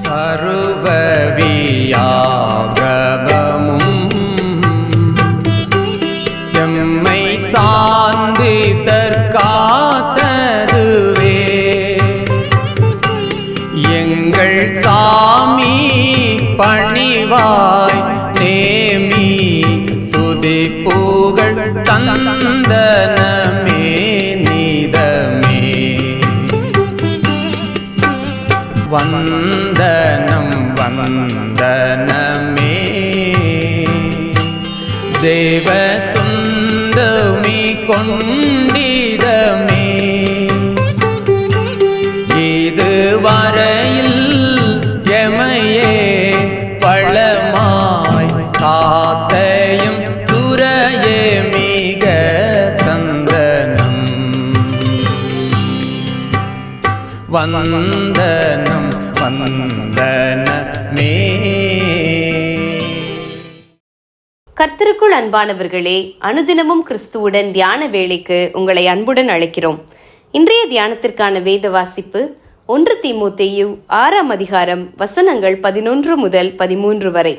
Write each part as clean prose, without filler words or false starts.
சர்வவியாபமும் எம்மை சார்ந்து தற்காத்ததுவே எங்கள் சாமி பணிவாய் நேமி துதிப்புகழ் தந்தனமே நீதமே வந்தனம் வந்தனமே தேவ துந்தமி கொண்டிதமே இதுவரையில் எமையே பழமாய் காத்தையும் துறையே மிக தந்தனம் வந்தனம் வந்தனமே. கர்த்தருக்குள் அன்பானவர்களே, அனுதினமும் கிறிஸ்துவுடன் தியான வேளைக்கு உங்களை அன்புடன் அழைக்கிறோம். இன்றைய தியானத்திற்கான வேத வாசிப்பு 1 தீமோத்தேயு 6ஆம் அதிகாரம் வசனங்கள் 11 முதல் 13 வரை.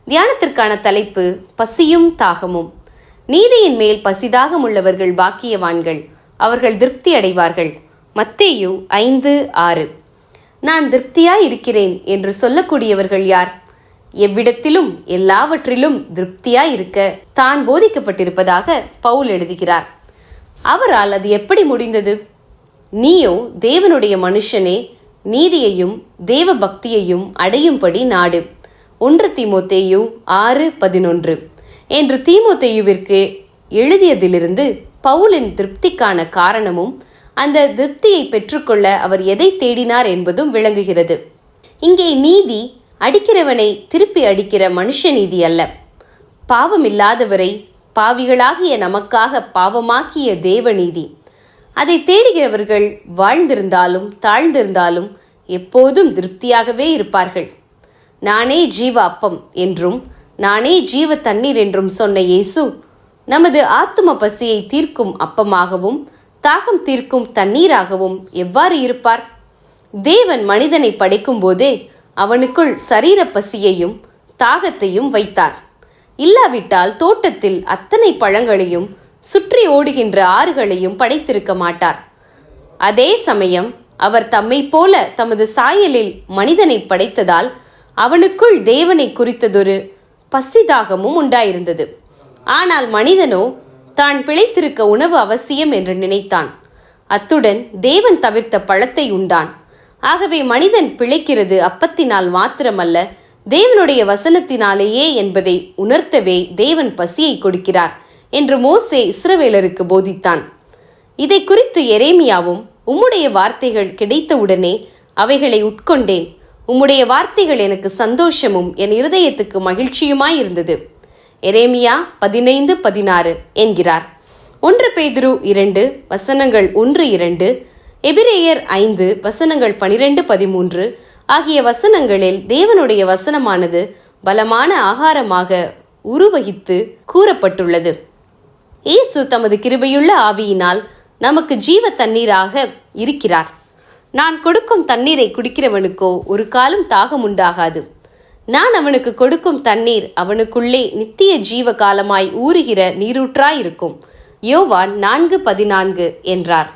தியானத்திற்கான தலைப்பு பசியும் தாகமும். நீதியின் மேல் பசிதாகம் உள்ளவர்கள் பாக்கியவான்கள், அவர்கள் திருப்தி அடைவார்கள். மத்தேயு 5:6. நான் திருப்தியாய் இருக்கிறேன் என்று சொல்லக்கூடியவர்கள் யார்? எவ்விடத்திலும் எல்லாவற்றிலும் திருப்தியாய் இருக்க தான் போதிக்கப்பட்டிருப்பதாக பவுல் எழுதுகிறார். அவரால் அது எப்படி முடிந்தது? நீயோ தேவனுடைய மனுஷனே, நீதியையும் தேவ பக்தியையும் அடையும்படி நாடு. 1 தீமோத்தேயு 6:11 என்று தீமோத்தேயுவிற்கு எழுதியதிலிருந்து பவுலின் திருப்திக்கான காரணமும் அந்த திருப்தியை பெற்றுக்கொள்ள அவர் எதை தேடினார் என்பதும் விளங்குகிறது. இங்கே நீதி அடிக்கிறவனை திருப்பி அடிக்கிற மனுஷ நீதி அல்ல, பாவமில்லாதவரை பாவிகளாகிய நமக்காக பாவமாக்கிய தேவநீதி. அதை தேடுகிறவர்கள் வாழ்ந்திருந்தாலும் தாழ்ந்திருந்தாலும் எப்போதும் திருப்தியாகவே இருப்பார்கள். நானே ஜீவ அப்பம் என்றும் நானே ஜீவ தண்ணீர் என்றும் சொன்ன இயேசு நமது ஆத்தும பசியை தீர்க்கும் அப்பமாகவும் தாகம் தீர்க்கும் தண்ணீராகவும் எவ்வாறு இருப்பார்? தேவன் மனிதனை படைக்கும் போதே அவனுக்குள் சரீர பசியையும் தாகத்தையும் வைத்தார். இல்லாவிட்டால் தோட்டத்தில் அத்தனை பழங்களையும் சுற்றி ஓடுகின்ற ஆறுகளையும் படைத்திருக்க மாட்டார். அதே சமயம் அவர் தம்மை போல தமது சாயலில் மனிதனை படைத்ததால் அவனுக்குள் தேவனை குறித்ததொரு பசிதாகமும் உண்டாயிருந்தது. ஆனால் மனிதனோ தான் பிழைத்திருக்க உணவு அவசியம் என்று நினைத்தான். அத்துடன் தேவன் தவிர்த்த பழத்தை உண்டான். ஆகவே மனிதன் பிழைக்கிறது அப்பத்தினால் மாத்திரமல்ல, தேவனுடைய வசனத்தினாலேயே என்பதை உணர்த்தவே தேவன் பசியை கொடுக்கிறார் என்று மோசே இஸ்ரவேலருக்கு போதித்தான். இதை குறித்து எரேமியாவும், உம்முடைய வார்த்தைகள் கிடைத்தவுடனே அவைகளை உட்கொண்டேன், உம்முடைய வார்த்தைகள் எனக்கு சந்தோஷமும் என் இருதயத்துக்கு மகிழ்ச்சியுமாயிருந்தது. எரேமியா 15:16 என்கிறார். 1 பேதுரு 2 வசனங்கள் 1-2, எபிரேயர் 5 வசனங்கள் 12-13 ஆகிய வசனங்களில் தேவனுடைய வசனமானது பலமான ஆகாரமாக உருவகித்து கூறப்பட்டுள்ளது. இயேசு தமது கிருபையுள்ள ஆவியினால் நமக்கு ஜீவ தண்ணீராக இருக்கிறார். நான் கொடுக்கும் தண்ணீரை குடிக்கிறவனுக்கோ ஒரு காலம் தாகம் உண்டாகாது. நான் அவனுக்கு கொடுக்கும் தண்ணீர் அவனுக்குள்ளே நித்திய ஜீவ காலமாய் ஊறுகிற நீரூற்றாயிருக்கும். யோவான் 4:14 என்றார்.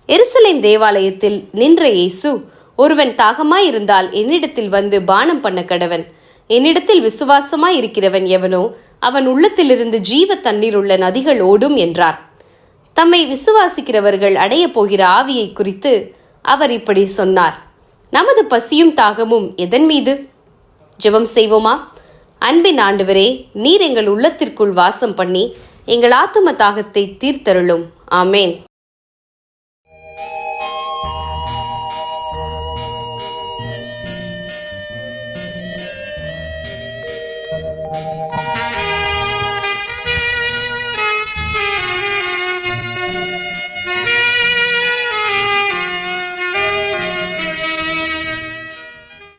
எருசலேம் தேவாலயத்தில் நின்ற இயேசு, ஒருவன் தாகமாயிருந்தால் என்னிடத்தில் வந்து பானம் பண்ண கடவன். என்னிடத்தில் விசுவாசமாய் இருக்கிறவன் எவனோ அவன் உள்ளத்திலிருந்து ஜீவ தண்ணீர் உள்ள நதிகள் ஓடும் என்றார். தம்மை விசுவாசிக்கிறவர்கள் அடைய போகிற ஆவியை குறித்து அவர் இப்படி சொன்னார். நமது பசியும் தாகமும் எதன் மீது? ஜெபம் செய்வோமா? அன்பின் ஆண்டவரே, நீர் எங்கள் உள்ளத்திற்குள் வாசம் பண்ணி எங்கள் ஆத்தும தாகத்தை தீர்த்தருளும். ஆமேன்.